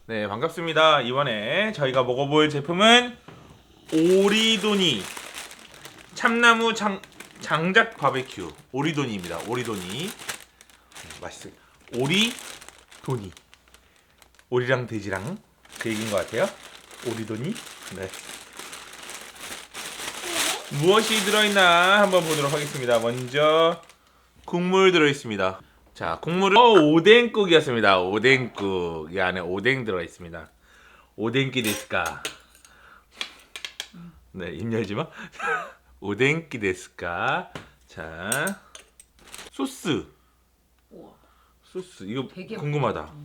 네, 반갑습니다. 이번에 저희가 먹어볼 제품은 오리도니 참나무 장작 바베큐 오리도니입니다. 오리도니 맛있어요. 오리도니 오리랑 돼지랑 그 얘기인 것 같아요. 오리도니. 네. 무엇이 들어있나 한번 보도록 하겠습니다. 먼저 국물 들어있습니다. 자, 국물은 오뎅국이었습니다. 오뎅국. 이 안에 오뎅 들어있습니다. 오뎅끼 데스까? 네, 입 열지 마. 오뎅끼 데스까? 자, 소스. 우와, 소스. 이거 되게 궁금하다. 많다.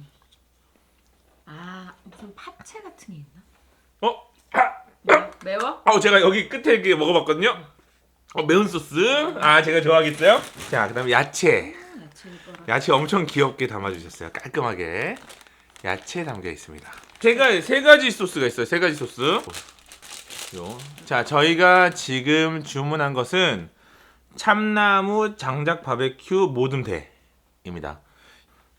아, 무슨 파채 같은 게 있나? 어? 매워? 제가 여기 끝에 이렇게 먹어봤거든요. 매운 소스. 아, 제가 좋아하겠어요? 자, 그다음에 야채. 야채를 썰어. 야채 엄청 귀엽게 담아주셨어요. 깔끔하게 야채 담겨 있습니다. 세 가지 소스가 있어요. 세 가지 소스. 자, 저희가 지금 주문한 것은 참나무 장작 바베큐 모듬태입니다.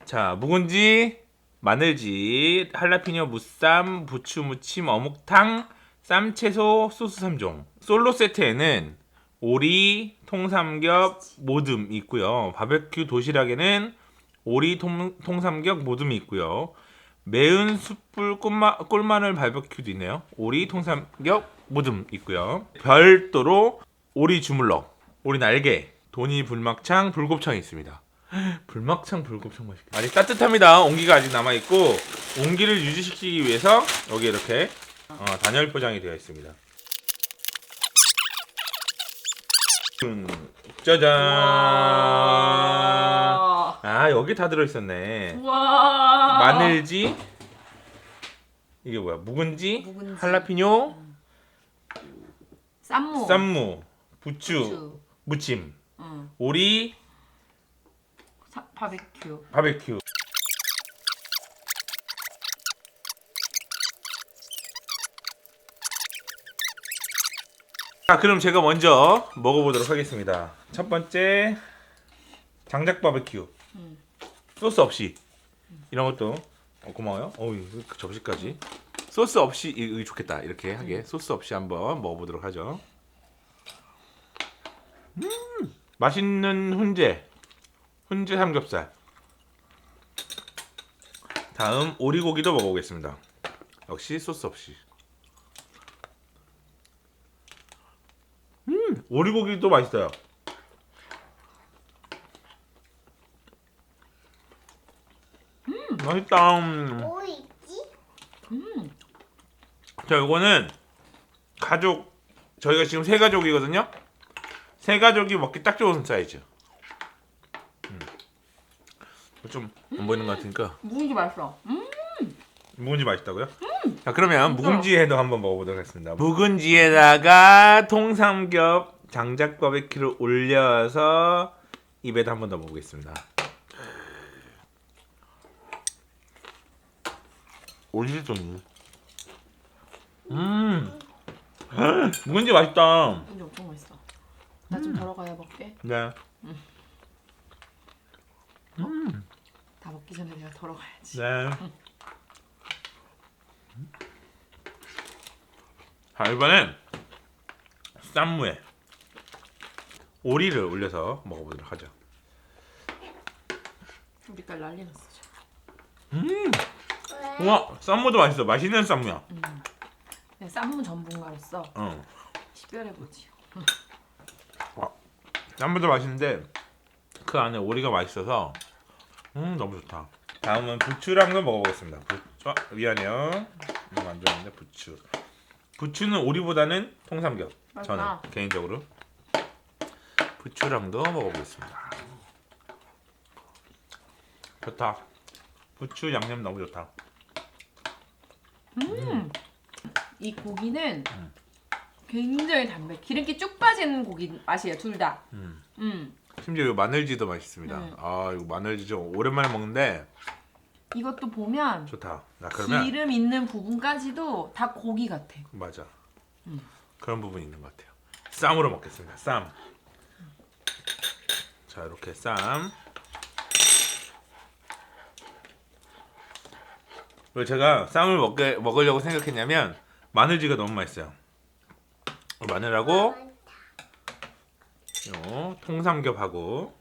자, 묵은지, 마늘지, 할라피뇨 무쌈, 부추 무침, 어묵탕, 쌈채소, 소스 3종. 솔로 세트에는 오리, 통삼겹, 모듬이 있고요. 바베큐 도시락에는 오리, 통삼겹, 모듬이 있고요. 매운 숯불 꿀마늘 바베큐도 있네요. 오리, 통삼겹, 모듬 있고요. 별도로 오리 주물럭, 오리 날개, 도니 불막창, 불곱창이 있습니다. 불막창, 불곱창 맛있겠다. 아직 따뜻합니다. 온기가 아직 남아있고 온기를 유지시키기 위해서 여기 이렇게 단열 포장이 되어 있습니다. 짜잔. 우와. 아, 여기 다 들어있었네. 우와. 마늘지, 이게 뭐야? 묵은지, 묵은지. 할라피뇨, 쌈무. 쌈무, 부추, 부추. 무침, 응. 오리, 바베큐. 바베큐. 자, 그럼 제가 먼저 먹어보도록 하겠습니다. 첫 번째 장작 바베큐. 소스 없이 이런 것도 고마워요. 그 접시까지 소스 없이 이거 좋겠다. 이렇게 하게 소스 없이 한번 먹어보도록 하죠. 맛있는 훈제 삼겹살. 다음 오리고기도 먹어보겠습니다. 역시 소스 없이. 오리고기도 맛있어요. 맛있다. 뭐 있지? 자, 이거는 저희가 지금 세 가족이거든요. 세 가족이 먹기 딱 좋은 사이즈. 좀 안 보이는 것 같으니까. 묵은지 맛있어. 묵은지 맛있다고요? 자, 그러면 묵은지에도 한번 먹어보도록 하겠습니다. 묵은지에다가 통삼겹 장작 바베큐를 올려서 입에다 한 번 더 먹어보겠습니다. 오리도니. 묵은지 맛있다. 묵은지 엄청 맛있어. 나 좀 덜어가야 먹게. 네. 다 먹기 전에 내가 덜어가야지. 네. 자, 이번엔 쌈무에 오리를 올려서 먹어보도록 하죠. 우리깔 난리 났어. 지금. 왜? 우와, 쌈무도 맛있어. 맛있는 쌈무야. 내가 쌈무 전문가로서 응. 식별해보지. 쌈무도 맛있는데 그 안에 오리가 맛있어서 너무 좋다. 다음은 부추랑도 먹어보겠습니다. 미안해요. 너무 안 좋아하는데 부추. 부추는 오리보다는 통삼겹. 저는 맛있다. 개인적으로 부추랑도 먹어보겠습니다. 좋다. 부추 양념 너무 좋다. 이 고기는 굉장히 담백. 기름기 쭉 빠진 고기 맛이에요, 둘 다. 심지어 이 마늘지도 맛있습니다. 네. 아, 이거 마늘지 좀 오랜만에 먹는데 이것도 보면 좋다. 나 그러면 기름 있는 부분까지도 다 고기 같아. 맞아. 그런 부분이 있는 것 같아요. 쌈으로 먹겠습니다. 쌈. 자, 이렇게 쌈. 왜 제가 쌈을 먹으려고 생각했냐면 마늘지가 너무 맛있어요. 마늘하고 요 통삼겹하고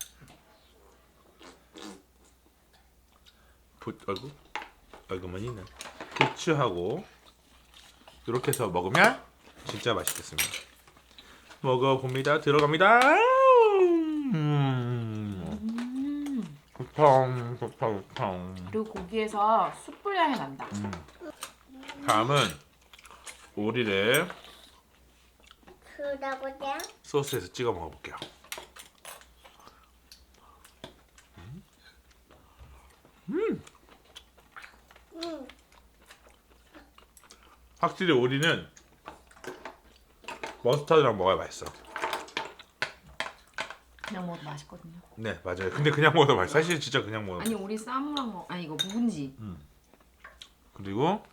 아이고 많이네. 부추하고 이렇게 해서 먹으면 진짜 맛있겠습니다. 먹어봅니다. 들어갑니다. 팡팡팡팡. 그리고 고기에서 숯불 향이 난다. 다음은 오리를 그러고요. 소스에서 찍어 먹어볼게요. 확실히 오리는 머스타드랑 먹어야 맛있어. 그냥 먹어도 맛있거든요. 네 맞아요. 근데 그냥 먹어도 맛있어. 사실 진짜 그냥 먹어도 아니 우리 쌈이랑 아니 이거 묵은지. 그리고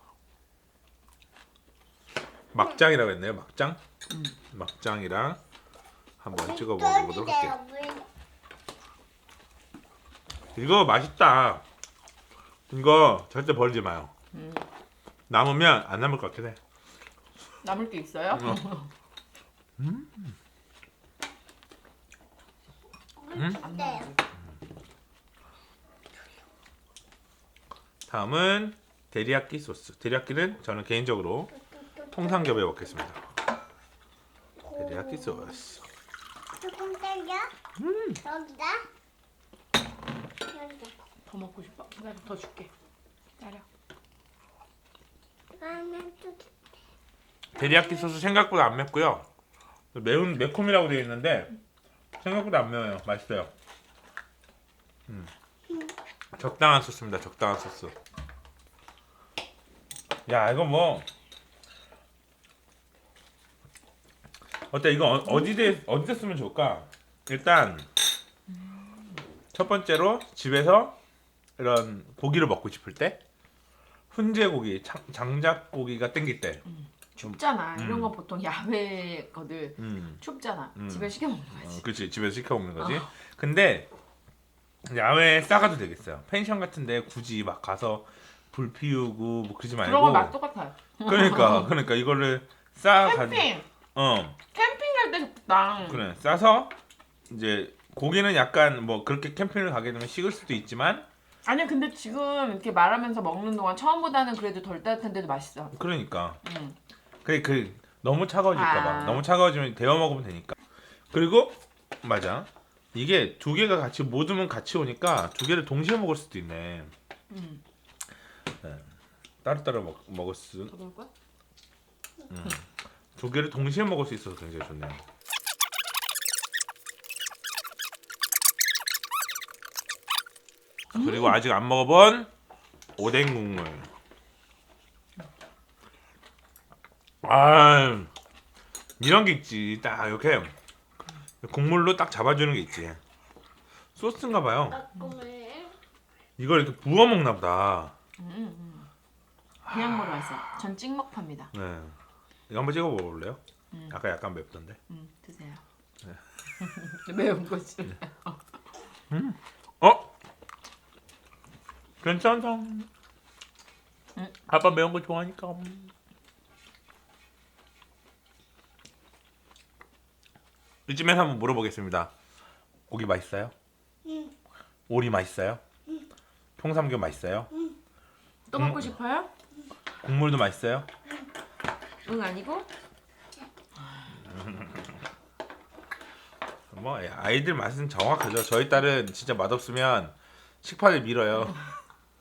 막장이라고 했네요. 막장. 막장이랑 한번 찍어 먹어보도록 할게요. 이거 맛있다. 이거 절대 버리지 마요. 남으면 안 남을 것 같긴 해. 남을 게 있어요? 안 네. 남을. 다음은 데리야끼 소스. 데리야끼는 저는 개인적으로 통삼겹에 먹겠습니다. 데리야끼 소스. 조금 때려. 여기다. 여기다. 더 먹고 싶어? 내가 더 줄게. 기다려. 그러면 또 데리야끼 소스 생각보다 안 맵고요. 매콤이라고 되어 있는데 생각보다 안 매워요. 맛있어요. 적당한 소스입니다. 적당한 소스. 야 이거 뭐 어때? 이거 어디다 쓰면 좋을까? 일단 첫 번째로 집에서 이런 고기를 먹고 싶을 때, 훈제고기, 장작고기가 땡길 때. 춥잖아. 이런 거 보통 야외 거들 음. 춥잖아. 집에 시켜 먹는 거지. 그렇지, 집에서 시켜 먹는 거지. 근데 야외에 싸가도 되겠어요. 펜션 같은데 굳이 막 가서 불 피우고 뭐 그러지 말고. 그런 건 맛 똑같아요. 그러니까 이거를 싸가지고. 캠핑 어. 캠핑 갈 때 좋다. 그래. 싸서 이제 고기는 약간 뭐 그렇게 캠핑을 가게 되면 식을 수도 있지만. 아니야 근데 지금 이렇게 말하면서 먹는 동안 처음보다는 그래도 덜 따뜻한데도 맛있어. 그러니까. 응. 그 너무 차가워질까봐. 아. 너무 차가워지면 데워 먹으면 되니까. 그리고 맞아. 이게 두 개가 같이 모두면 같이 오니까 두 개를 동시에 먹을 수도 있네. 네. 따로따로 먹을 수. 더 넣을 거야? 두 개를 동시에 먹을 수 있어서 굉장히 좋네요. 그리고 아직 안 먹어본 오뎅 국물. 아, 이런 게 있지. 딱 이렇게 국물로 딱 잡아주는 게 있지. 소스인가 봐요. 조금을. 이걸 이렇게 부어 먹나 보다. 그냥 먹어도 맛있어. 전 찍먹파입니다. 네. 이거 한번 찍어 먹어볼래요? 아까 약간 맵던데. 드세요. 매운 거 싫어. 어? 괜찮다. 아빠 매운 거 좋아하니까. 이쯤에서 한번 물어보겠습니다. 고기 맛있어요? 응. 오리 맛있어요? 통삼겹 맛있어요? 또 먹고 싶어요? 국물도 맛있어요? 응 아니고? 뭐 아이들 맛은 정확하죠. 저희 딸은 진짜 맛없으면 식판을 밀어요.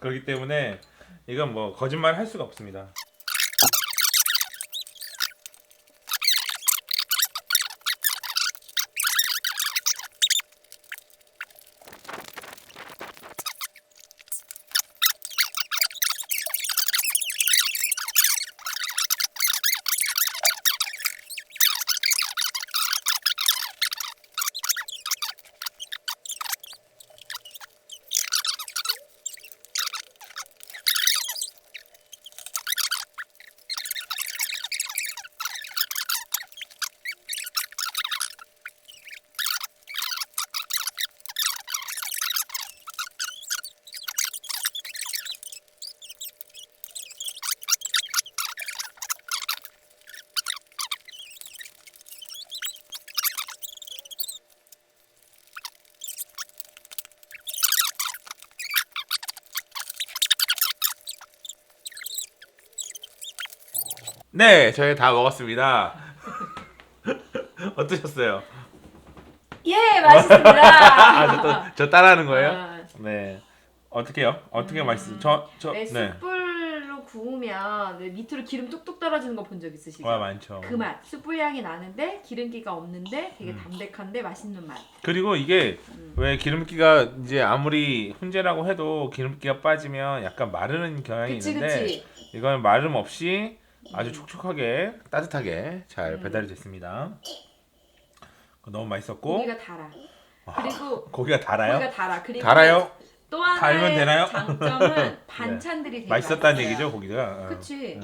그렇기 때문에 이건 뭐 거짓말 할 수가 없습니다. 네, 저희 다 먹었습니다. 어떠셨어요? 예, 맛있습니다. 저 따라하는 거예요? 아, 네. 어떻게요? 어떻게 맛있어요? 네, 네. 숯불로 구우면 네, 밑으로 기름 뚝뚝 떨어지는 거 본 적 있으시죠? 와, 많죠. 그 맛. 숯불 향이 나는데 기름기가 없는데 되게 담백한데 맛있는 맛. 그리고 이게 왜 기름기가 이제 아무리 훈제라고 해도 기름기가 빠지면 약간 마르는 경향이 그치, 있는데 그치. 이건 마름 없이 아주 촉촉하게 따뜻하게 잘 배달이 됐습니다. 너무 맛있었고 고기가 달아. 그리고 고기가 달아요? 고기가 달아. 그리고 달아요? 또 달면 하나의 되나요? 장점은 반찬들이 되게 맛있었다는 맛있어요. 얘기죠, 고기가. 그치.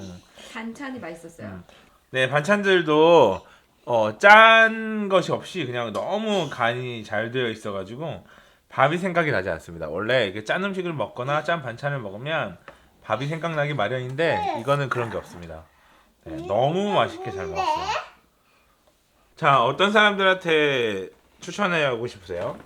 반찬이 맛있었어요. 네, 반찬들도 짠 것이 없이 그냥 너무 간이 잘 되어 있어가지고 밥이 생각이 나지 않습니다. 원래 이게 짠 음식을 먹거나 짠 반찬을 먹으면 밥이 생각나기 마련인데 이거는 그런 게 없습니다. 네, 너무 맛있게 잘 먹었어요. 자, 어떤 사람들한테 추천하고 싶으세요?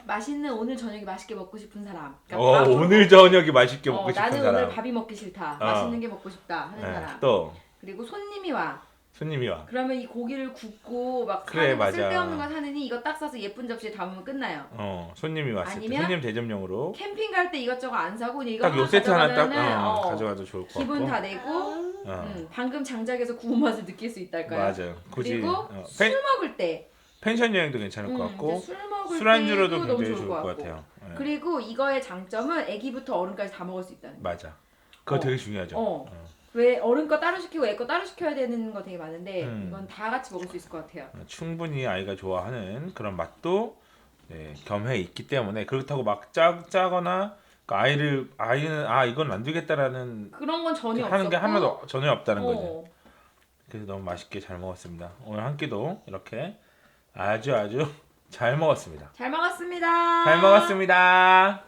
맛있는 오늘 저녁에 맛있게 먹고 싶은 사람. 그러니까 밥으로 오늘 저녁이 맛있게 먹고 싶은 나는 사람. 오늘 밥이 먹기 싫다. 맛있는 게 먹고 싶다 하는 네, 사람. 또 그리고 손님이 와. 손님이 와. 그러면 이 고기를 굽고 막 그래, 사는 거 맞아. 쓸데없는 거 사느니 이거 딱 싸서 예쁜 접시에 담으면 끝나요. 손님이 왔을 때 아니면 손님 대접용으로 캠핑 갈 때 이것저것 안 사고 그냥 이거 딱 요 세트 하나 딱 가져가면은, 가져가도 좋을 것 같고. 기분 다 내고 방금 장작에서 구운 맛을 느낄 수 있달까요? 맞아요. 굳이 그리고 술 먹을 때 펜션 여행도 괜찮을 것 같고 이제 술 먹을 술안주로도 때도 너무 굉장히 좋을 좋을 것 같고. 같아요. 네. 그리고 이거의 장점은 애기부터 어른까지 다 먹을 수 있다는 거. 맞아. 그거 되게 중요하죠. 왜 어른 거 따로 시키고 애 거 따로 시켜야 되는 거 되게 많은데 이건 다 같이 먹을 수 있을 것 같아요. 충분히 아이가 좋아하는 그런 맛도 겸해 있기 때문에 그렇다고 막 짜거나 그러니까 아이는 이건 안 되겠다라는 그런 건 전혀 하는 게 없었고. 하나도 전혀 없다는 거죠. 어. 그래서 너무 맛있게 잘 먹었습니다. 오늘 한 끼도 이렇게 아주 잘 먹었습니다. 잘 먹었습니다. 잘 먹었습니다.